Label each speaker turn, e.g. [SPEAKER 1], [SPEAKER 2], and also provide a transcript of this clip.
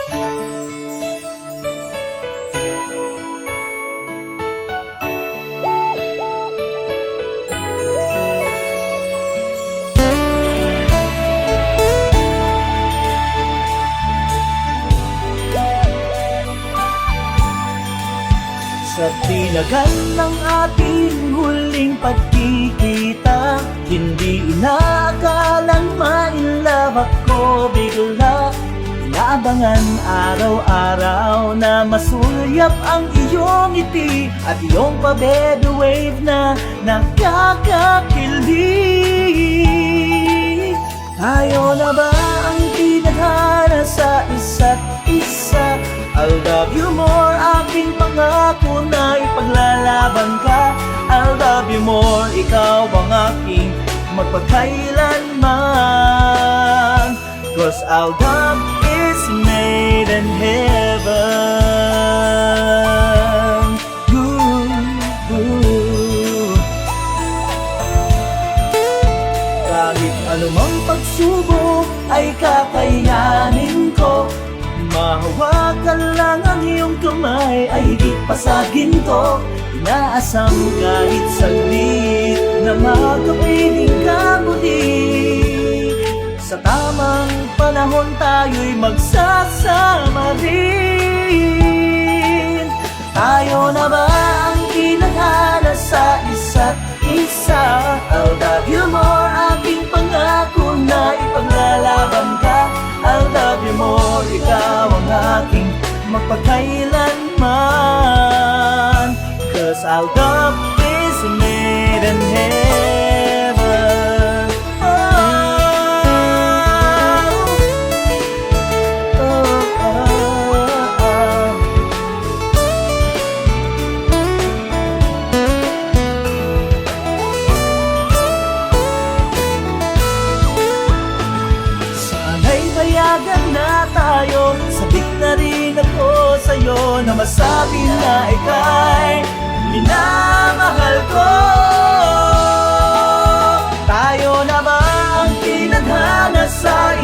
[SPEAKER 1] Sa tinagal ng ating huling pagkikita, hindi inaakalang ma-inlove ako bigla. Inaabangan araw-araw na masulyap ang iyong ngiti at iyong pa-baby wave na nakakakilig. Tayo na ba ang tinadhana sa isa't isa? I'll love you more, aking pangako na ipaglalaban ka. I'll love you more, ikaw ang aking magpakailanman. 'Cause our love is made in heaven. Ooh, ooh. Kahit anumang pagsubok ay kakayanin ko. Mahawakan lang ang iyong kamay ay higit pa sa ginto. Inaasam kahit saglit na makapiling ka muli. Sa tamang panahon tayo'y magsasama rin. Tayo na ba ang tinadhana sa isa't isa? I'll love you more, aking pangako na ipaglalaban ka. I'll love you more, ikaw ang aking magpakailanman. 'Cause our love is made in heaven. Oh, oh, oh, oh. Sana'y payagan na tayo, sabik na rin ako sa'yo, na masabi na ika'y minamahal ko. Tayo na ba ang tinadhana sa